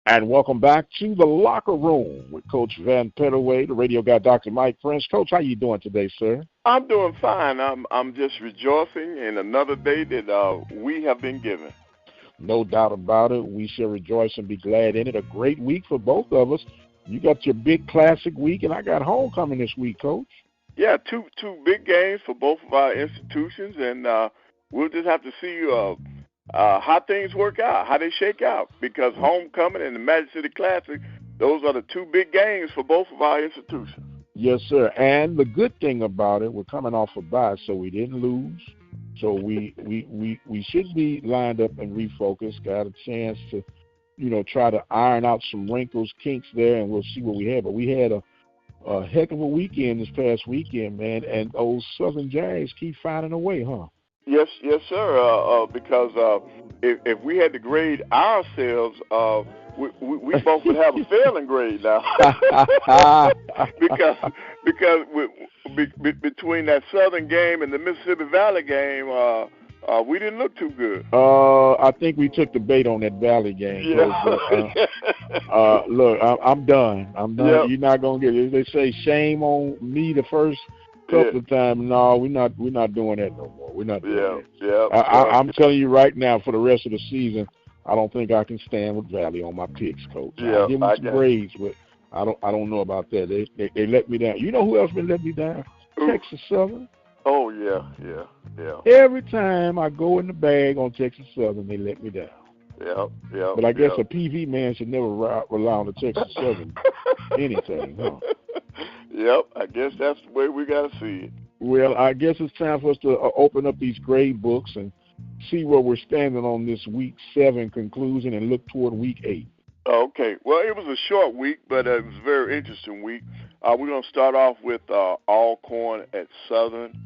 And welcome back to the locker room with Coach Van Pettaway, the radio guy, Dr. Mike French. Coach, how you doing today, sir? I'm doing fine. I'm just rejoicing in another day that we have been given. No doubt about it. We shall rejoice and be glad in it. A great week for both of us. You got your big classic week, and I got homecoming this week, Coach. Yeah, two big games for both of our institutions, and we'll just have to see how things work out, how they shake out, because homecoming and the Magic City Classic, those are the two big games for both of our institutions. Yes, sir. And the good thing about it, we're coming off a bye, so we didn't lose. So we should be lined up and refocused. Got a chance to, try to iron out some wrinkles, kinks there, and we'll see what we have. But we had a heck of a weekend this past weekend, man. And those Southern Giants keep finding a way, huh? Yes, sir. Because if we had to grade ourselves, we both would have a failing grade now. because between that Southern game and the Mississippi Valley game, we didn't look too good. I think we took the bait on that Valley game. Yeah. Look, I'm done. I'm done. Yep. You're not gonna get it. They say shame on me the first couple of times. No, we're not doing that no more. We're not doing that. Yeah. I'm telling you right now, for the rest of the season, I don't think I can stand with Valley on my picks, Coach. Yeah, I give them some grades, but I don't know about that. They let me down. You know who else been letting me down? Ooh. Texas Southern. Oh yeah. Every time I go in the bag on Texas Southern, they let me down. Yeah. But I guess a PV man should never rely on the Texas Southern anything, huh? Yep, I guess that's the way we got to see it. Well, I guess it's time for us to open up these grade books and see where we're standing on this Week 7 conclusion and look toward Week 8. Okay. Well, it was a short week, but it was a very interesting week. We're going to start off with Alcorn at Southern.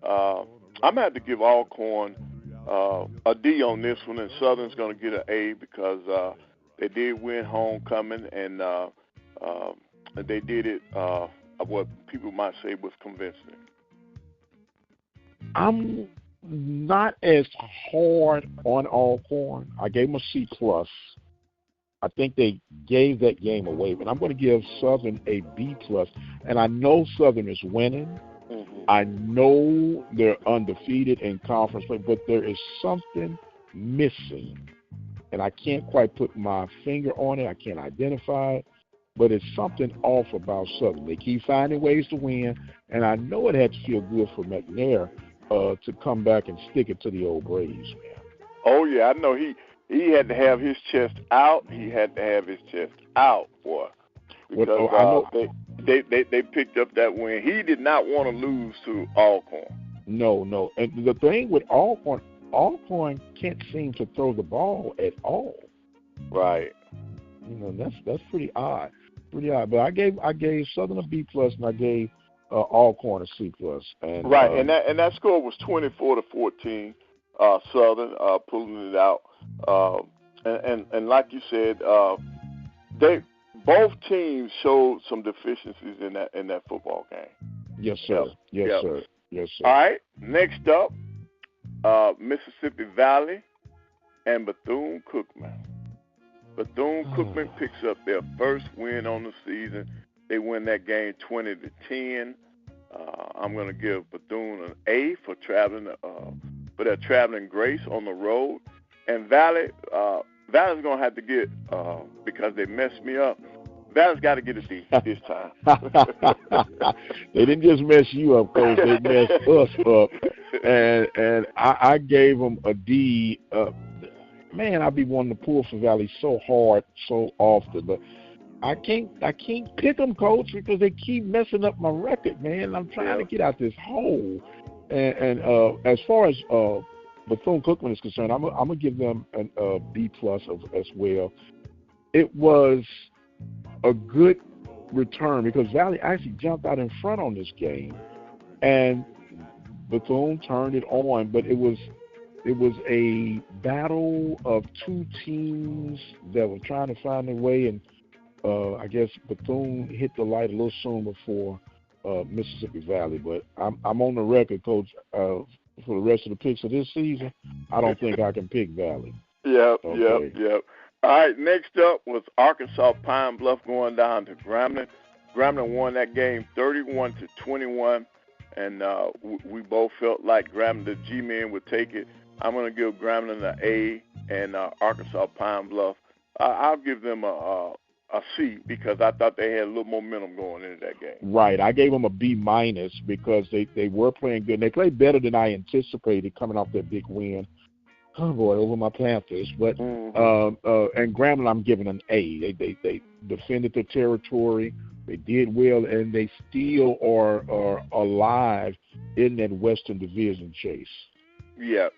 I'm going to have to give Alcorn a D on this one, and Southern's going to get an A because they did win homecoming, and they did it what people might say was convincing. I'm not as hard on Alcorn. I gave them a C+. I think they gave that game away, but I'm going to give Southern a B+. And I know Southern is winning. Mm-hmm. I know they're undefeated in conference play, but there is something missing. And I can't quite put my finger on it. I can't identify it. But it's something off about Southern. They keep finding ways to win, and I know it had to feel good for McNair to come back and stick it to the old Braves, man. Oh, yeah, I know he had to have his chest out. He had to have his chest out, boy. Because they picked up that win. He did not want to lose to Alcorn. No. And the thing with Alcorn can't seem to throw the ball at all. Right. That's pretty odd. But I gave Southern a B+, and I gave Alcorn a C+. And, right, and that score was 24-14. Southern pulling it out, and like you said, both teams showed some deficiencies in that football game. Yes, sir. Yes, sir. All right, next up, Mississippi Valley and Bethune-Cookman. Bethune-Cookman picks up their first win on the season. They win that game 20-10. I'm going to give Bethune an A for their traveling grace on the road. And Valley's going to have to get, because they messed me up, Valley's got to get a D this time. They didn't just mess you up, Coach. They messed us up. And I gave them a D. Man, I be wanting to pull for Valley so hard, so often, but I can't pick them, Coach, because they keep messing up my record, man. I'm trying to get out this hole. And as far as Bethune-Cookman is concerned, I'm gonna give them a B+ as well. It was a good return because Valley actually jumped out in front on this game, and Bethune turned it on, but it was a battle of two teams that were trying to find their way, and I guess Bethune hit the light a little soon before Mississippi Valley. But I'm on the record, Coach, for the rest of the picks of this season, I don't think I can pick Valley. Yep. All right, next up was Arkansas Pine Bluff going down to Grambling. Grambling won that game 31-21, and we both felt like Grambling, the G-men, would take it. I'm going to give Grambling an A, and Arkansas Pine Bluff, I'll give them a C because I thought they had a little momentum going into that game. Right. I gave them a B- because they were playing good. And they played better than I anticipated coming off that big win. Oh boy, over my Panthers. But and Grambling, I'm giving an A. They defended their territory. They did well, and they still are alive in that Western Division chase. Yeah.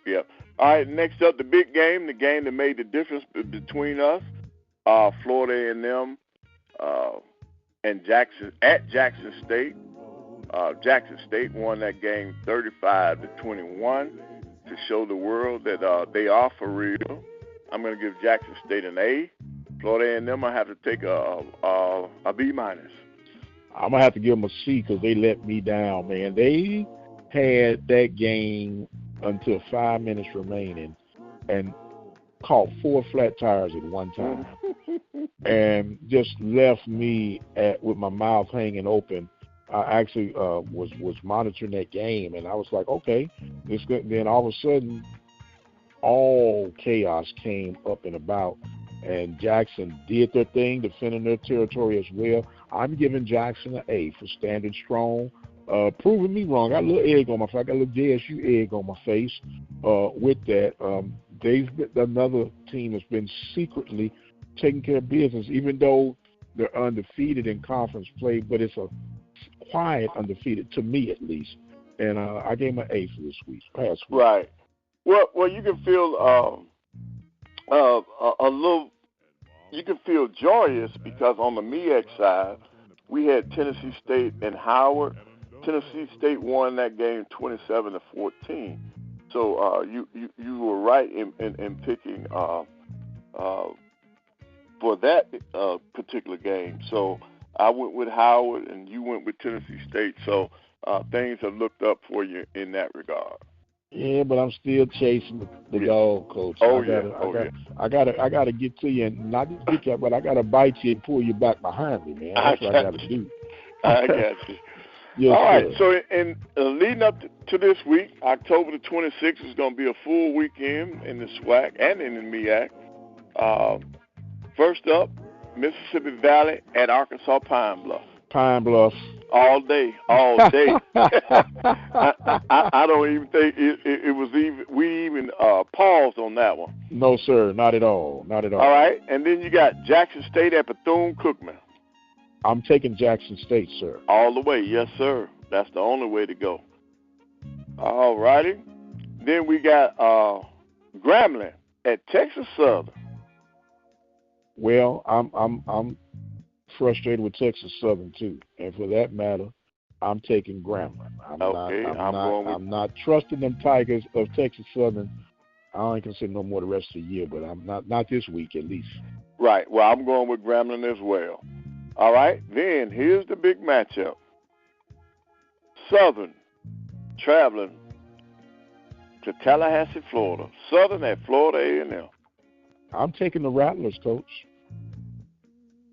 All right, next up, the big game, the game that made the difference between us, Florida A&M and Jackson State. Jackson State won that game 35-21 to show the world that they are for real. I'm going to give Jackson State an A. Florida A&M, I have to take a B-. I'm going to have to give them a C because they let me down, man. They had that game until 5 minutes remaining and caught 4 flat tires at one time and just left me with my mouth hanging open. I actually was monitoring that game, and I was like, okay, this good. Then all of a sudden, all chaos came up and about, and Jackson did their thing, defending their territory as well. I'm giving Jackson an A for standing strong, proving me wrong. I got a little egg on my face. I got a little JSU egg on my face with that. Another team has been secretly taking care of business, even though they're undefeated in conference play, but it's a quiet undefeated, to me at least. And I gave him an A for this past week. Right. Well, you can feel a little. You can feel joyous because on the MEAC side, we had Tennessee State and Howard. Tennessee State won that game 27-14. So you were right in picking for that particular game. So I went with Howard and you went with Tennessee State. So things have looked up for you in that regard. Yeah, but I'm still chasing the dog, Coach. I gotta get to you and not just get you, but I gotta bite you and pull you back behind me, man. That's what I gotta do. I got you. Yes, all right, sir. so in leading up to this week, October the 26th is going to be a full weekend in the SWAC and in the MEAC. First up, Mississippi Valley at Arkansas Pine Bluff. Pine Bluff. All day. I don't even think it was even, we even paused on that one. No, sir, not at all. Not at all. All right, and then you got Jackson State at Bethune-Cookman. I'm taking Jackson State, sir. All the way, yes, sir. That's the only way to go. All righty. Then we got Grambling at Texas Southern. Well, I'm frustrated with Texas Southern too, and for that matter, I'm taking Grambling. I'm not trusting them Tigers of Texas Southern. I ain't consider no more the rest of the year, but I'm not this week at least. Right. Well, I'm going with Grambling as well. All right, then here's the big matchup. Southern traveling to Tallahassee, Florida. Southern at Florida A&M. I'm taking the Rattlers, Coach.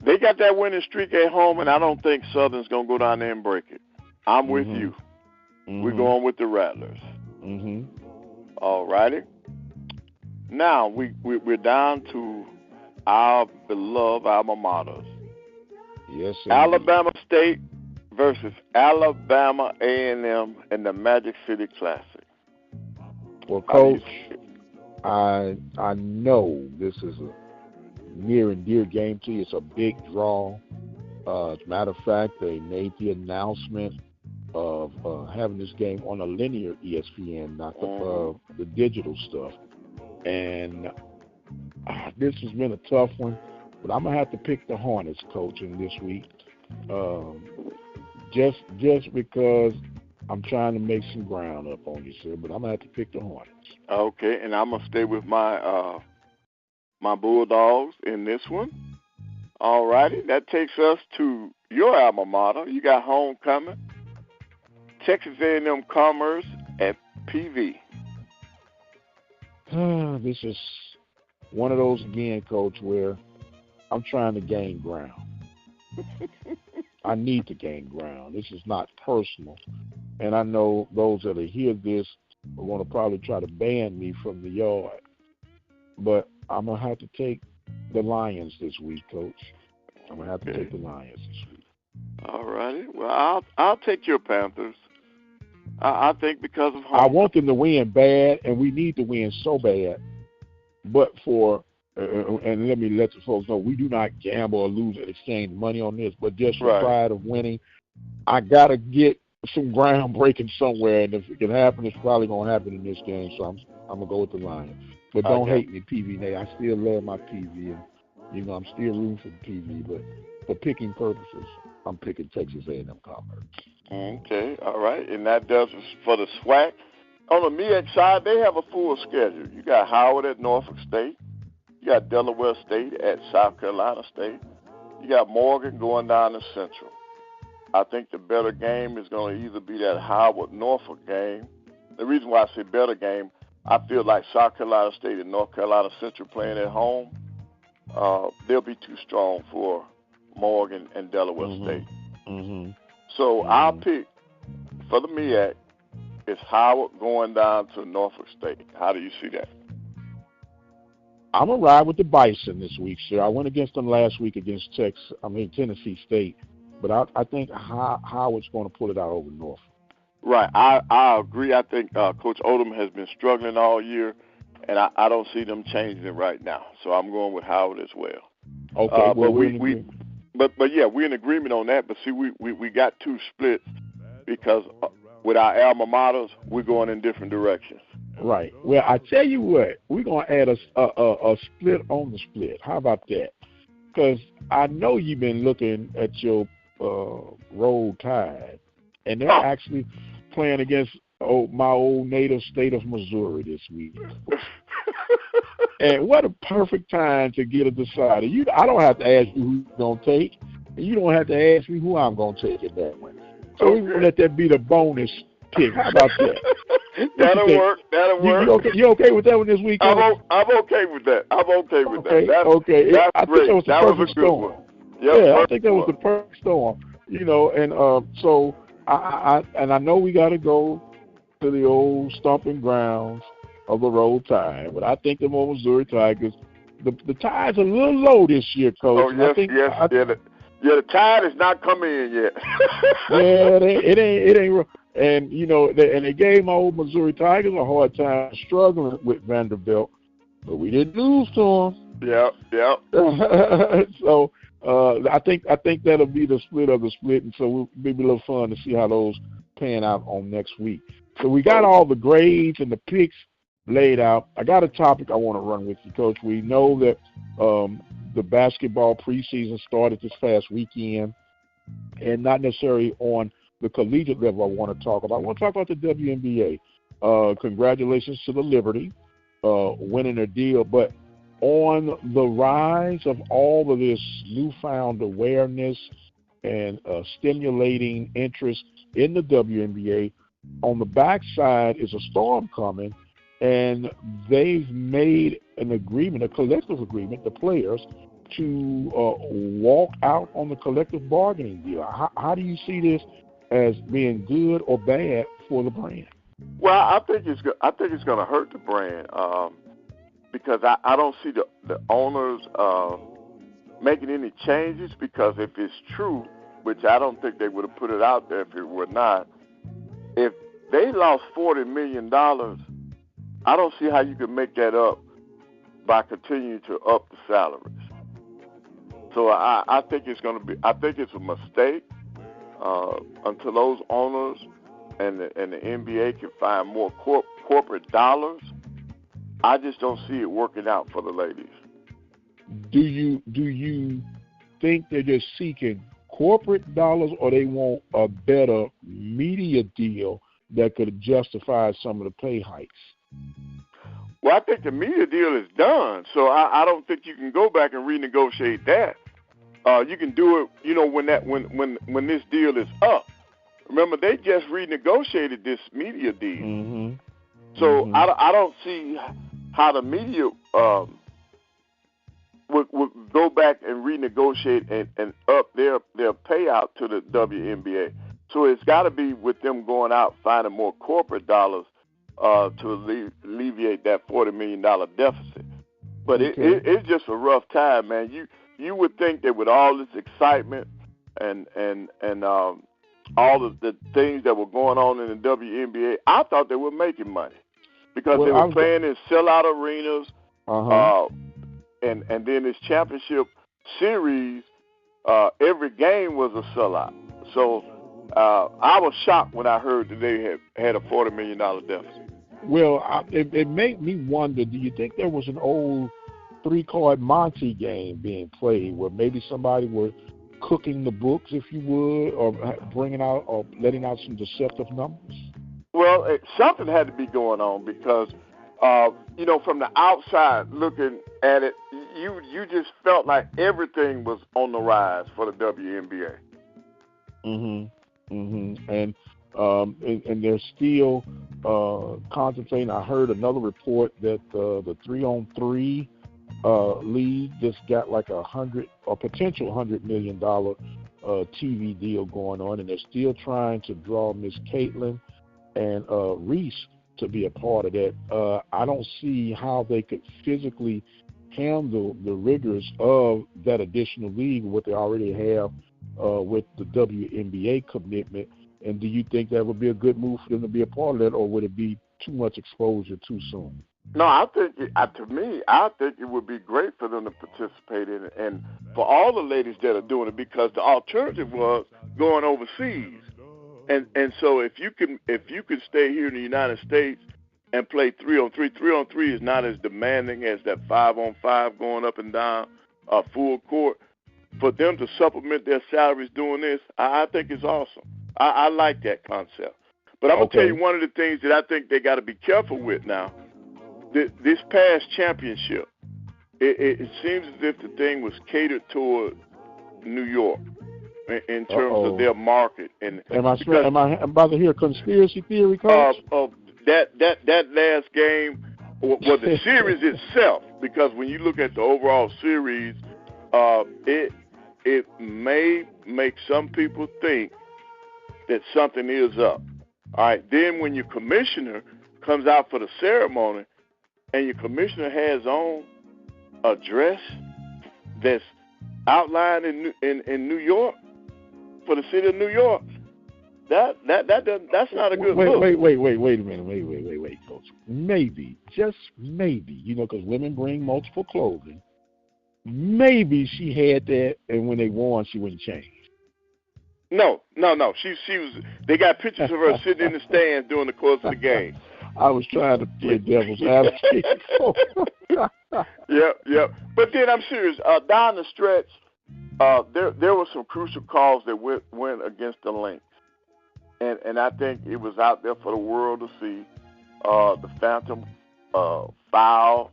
They got that winning streak at home, and I don't think Southern's going to go down there and break it. I'm with you. We're going with the Rattlers. All righty. Now we're down to our beloved alma maters. Yes, sir. Alabama State versus Alabama A&M in the Magic City Classic. Well, Coach, I know this is a near and dear game to you. It's a big draw. As a matter of fact, they made the announcement of having this game on a linear ESPN, not the digital stuff. And this has been a tough one. But I'm going to have to pick the Hornets, Coach, in this week. Just because I'm trying to make some ground up on you, sir. But I'm going to have to pick the Hornets. Okay, and I'm going to stay with my my Bulldogs in this one. All righty. That takes us to your alma mater. You got homecoming. Texas A&M Commerce at PV. This is one of those again, Coach, where I'm trying to gain ground. I need to gain ground. This is not personal. And I know those that hear this are going to probably try to ban me from the yard. But I'm going to have to take the Lions this week, Coach. I'm going to have to take the Lions this week. All righty. Well, I'll take your Panthers. I think because of home. I want them to win bad, and we need to win so bad. But and let me let the folks know, we do not gamble or lose and exchange money on this, but just the pride of winning. I got to get some ground breaking somewhere, and if it can happen, it's probably going to happen in this game, so I'm going to go with the Lions. But don't hate me, PV Nate. I still love my PV, and, I'm still rooting for the PV, but for picking purposes, I'm picking Texas A&M Commerce. Okay, all right, and that does it for the SWAC. On the MEAC side, they have a full schedule. You got Howard at Norfolk State. You got Delaware State at South Carolina State. You got Morgan going down to Central. I think the better game is going to either be that Howard-Norfolk game. The reason why I say better game, I feel like South Carolina State and North Carolina Central playing at home, they'll be too strong for Morgan and Delaware State. Mm-hmm. So I'll pick for the MEAC, it's Howard going down to Norfolk State. How do you see that? I'm going to ride with the Bison this week, sir. I went against them last week against Tennessee State. But I think Howard's going to pull it out over Norfolk. Right. I agree. I think Coach Odom has been struggling all year, and I don't see them changing it right now. So I'm going with Howard as well. Okay. But yeah, we're in agreement on that. But see, we got two splits because with our alma maters, we're going in different directions. Right. Well, I tell you what, we're going to add a split on the split. How about that? Because I know you've been looking at your Roll Tide, and they're actually playing against my old native state of Missouri this week. And what a perfect time to get a decider. I don't have to ask you who you're going to take, and you don't have to ask me who I'm going to take in that one. So we're going to let that be the bonus pick. How about that? That'll work. You okay with that one this week? I'm okay with that. Okay. That's I great. think that was the perfect storm. I think that was the perfect storm. And so I know we got to go to the old stomping grounds of the Roll Tide, but I think the Missouri Tigers, the Tide's a little low this year, Coach. Oh yes, the Tide is not coming in yet. it ain't. And they gave my old Missouri Tigers a hard time struggling with Vanderbilt, but we didn't lose to them. Yeah. So I think that'll be the split of the split, and so it'll be a little fun to see how those pan out on next week. So we got all the grades and the picks laid out. I got a topic I want to run with you, Coach. We know that the basketball preseason started this past weekend, and not necessarily on the collegiate level I want to talk about. I want to talk about the WNBA. Congratulations to the Liberty winning their deal, but on the rise of all of this newfound awareness and stimulating interest in the WNBA, on the backside is a storm coming, and they've made an agreement, a collective agreement, the players, to walk out on the collective bargaining deal. How do you see this as being good or bad for the brand? Well, I think it's going to hurt the brand because I don't see the owners making any changes, because if it's true, which I don't think they would have put it out there if it were not, if they lost $40 million, I don't see how you can make that up by continuing to up the salaries. So I think it's a mistake until those owners and the NBA can find more corporate dollars. I just don't see it working out for the ladies. Do you think they're just seeking corporate dollars, or they want a better media deal that could justify some of the pay hikes? Well, I think the media deal is done, so I don't think you can go back and renegotiate that. You can do it, when this deal is up. Remember, they just renegotiated this media deal. Mm-hmm. So I don't see how the media would go back and renegotiate and up their payout to the WNBA. So it's got to be with them going out finding more corporate dollars to alleviate that $40 million deficit. But it's just a rough time, man. You would think that with all this excitement and all of the things that were going on in the WNBA, I thought they were making money because they were playing in sellout arenas. And then this championship series, every game was a sellout. So I was shocked when I heard that they had a $40 million deficit. Well, it made me wonder, do you think there was an old 3-card Monte game being played where maybe somebody were cooking the books, if you would, or bringing out or letting out some deceptive numbers? Well, something had to be going on because, from the outside looking at it, you just felt like everything was on the rise for the WNBA. And they're still contemplating. I heard another report that the 3-on-3 league just got like a potential $100 million TV deal going on, and they're still trying to draw Miss Caitlin and Reese to be a part of that. I don't see how they could physically handle the rigors of that additional league, what they already have with the WNBA commitment. And do you think that would be a good move for them to be a part of that, or would it be too much exposure too soon? No, I think I think it would be great for them to participate in it, and for all the ladies that are doing it, because the alternative was going overseas. And so if you can stay here in the United States and play 3-on-3, 3-on-3 is not as demanding as that 5-on-5 going up and down full court. For them to supplement their salaries doing this, I think it's awesome. I like that concept. But I'm going to tell you one of the things that I think they got to be careful with now. This past championship, it seems as if the thing was catered toward New York in terms of their market. And am I about to hear conspiracy theory, Coach? That last game, well, the series itself, because when you look at the overall series, it may make some people think that something is up. All right. Then when your commissioner comes out for the ceremony, and your commissioner has on a dress that's outlined in New York for the city of New York, that's not a good look. Wait a minute, Coach. Maybe, just maybe, because women bring multiple clothing. Maybe she had that, and when they won, she wouldn't change. No. She was. They got pictures of her sitting in the stands during the course of the game. I was trying to play devil's advocate. Yep. But then I'm serious. Down the stretch, there were some crucial calls that went against the Lynx, and I think it was out there for the world to see. The phantom foul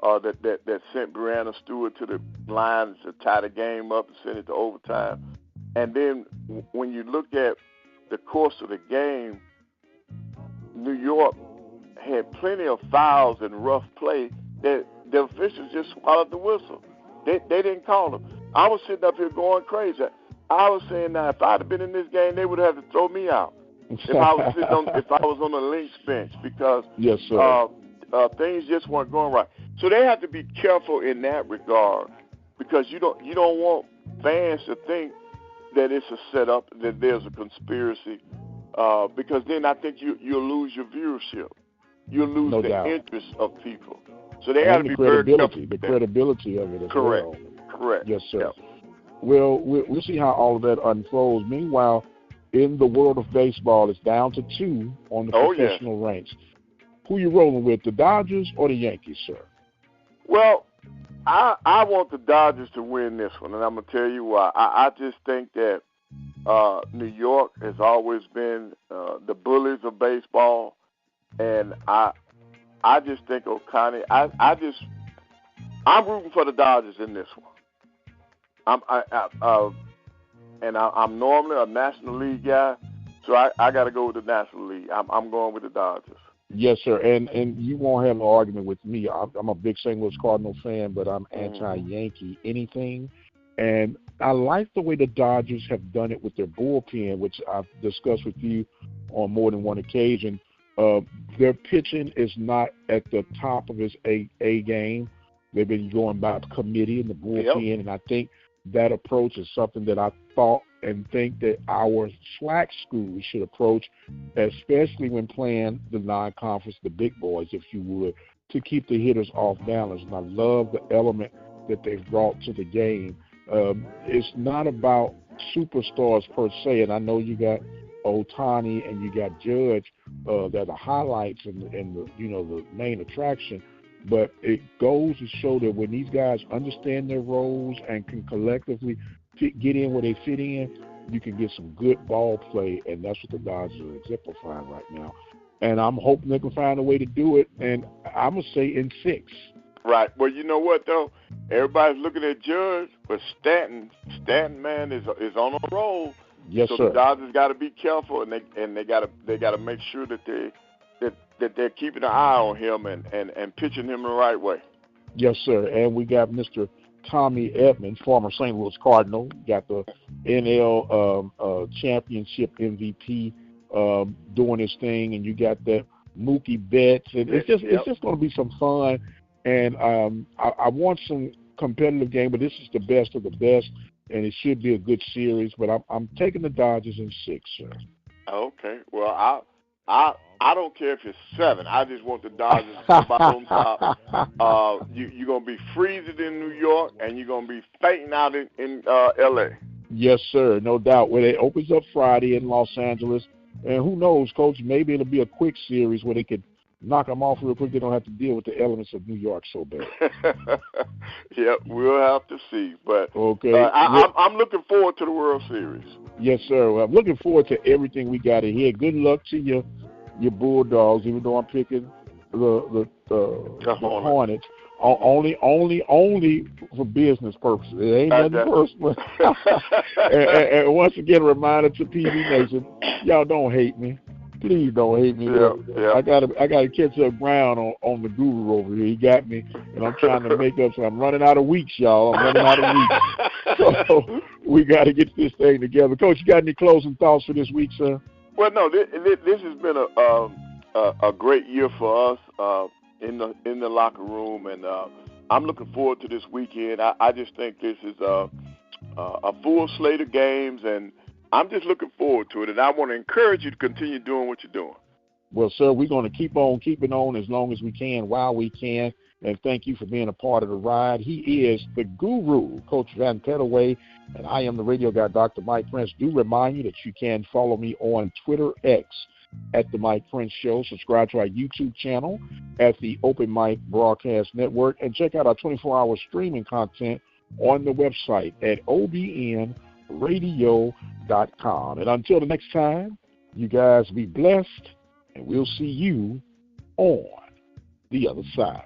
that sent Brianna Stewart to the line to tie the game up and send it to overtime. And then when you look at the course of the game, New York had plenty of fouls and rough play that the officials just swallowed the whistle. They didn't call them. I was sitting up here going crazy. I was saying, now, if I'd have been in this game, they would have to throw me out if I was on the Lynx bench, because yes, sir. Things just weren't going right. So they have to be careful in that regard, because you don't want fans to think that it's a setup, that there's a conspiracy, because then I think you'll lose your viewership. You'll lose interest of people. So they got to be very careful. The credibility of it as well. Correct. Yes, sir. Yeah. Well, we'll see how all of that unfolds. Meanwhile, in the world of baseball, it's down to 2 on the professional ranks. Who you rolling with, the Dodgers or the Yankees, sir? Well, I want the Dodgers to win this one, and I'm going to tell you why. I just think that New York has always been the bullies of baseball, and I just think Ohtani. I'm rooting for the Dodgers in this one. I'm normally a National League guy, so I got to go with the National League. I'm going with the Dodgers. Yes, sir. And you won't have an argument with me. I'm a big St. Louis Cardinal fan, but I'm anti-Yankee anything. And I like the way the Dodgers have done it with their bullpen, which I've discussed with you on more than one occasion. Their pitching is not at the top of its A game. They've been going by committee in the bullpen, and I think that approach is something that I thought and think that our SWAC schools should approach, especially when playing the non-conference, the big boys, if you would, to keep the hitters off balance. And I love the element that they've brought to the game. It's not about superstars per se, and I know you got Ohtani and you got Judge that are highlights and the main attraction. But it goes to show that when these guys understand their roles and can collectively get in where they fit in, you can get some good ball play, and that's what the Dodgers are exemplifying right now. And I'm hoping they can find a way to do it, and I'm going to say in 6. Right. Well, you know what, though? Everybody's looking at Judge, but Stanton, man, is on a roll. Yes, so sir. The Dodgers got to be careful, and they got to make sure that they're keeping an eye on him and pitching him the right way. Yes, sir. And we got Mr. Tommy Edman, former St. Louis Cardinal, got the NL championship MVP doing his thing, and you got that Mookie Betts, and it's just going to be some fun. And I want some competitive game, but this is the best of the best, and it should be a good series. But I'm taking the Dodgers in 6, sir. Okay. Well, I don't care if it's 7. I just want the Dodgers to come out on top. You're going to be freezing in New York, and you're going to be fainting out in L.A. Yes, sir, no doubt. Well, it opens up Friday in Los Angeles, and who knows, Coach, maybe it'll be a quick series where they could knock them off real quick. They don't have to deal with the elements of New York so bad. Yep, we'll have to see. But okay, I'm looking forward to the World Series. Yes, sir. Well, I'm looking forward to everything we got in here. Good luck to your Bulldogs, even though I'm picking the Hornets. Only for business purposes. It ain't nothing personal. and once again, a reminder to PV Nation, y'all don't hate me. Please don't hate me. Yeah. I gotta catch up ground on the guru over here. He got me, and I'm trying to make up. So I'm running out of weeks, y'all. So we got to get this thing together. Coach, you got any closing thoughts for this week, sir? Well, no. This has been a great year for us in the locker room, and I'm looking forward to this weekend. I just think this is a full slate of games, and I'm just looking forward to it, and I want to encourage you to continue doing what you're doing. Well, sir, we're going to keep on keeping on as long as we can, while we can, and thank you for being a part of the ride. He is the guru, Coach Van Pettaway, and I am the radio guy, Dr. Mike Prince. Do remind you that you can follow me on Twitter X at The Mike Prince Show. Subscribe to our YouTube channel at the Open Mic Broadcast Network, and check out our 24-hour streaming content on the website at obnradio.com. And until the next time, you guys be blessed, and we'll see you on the other side.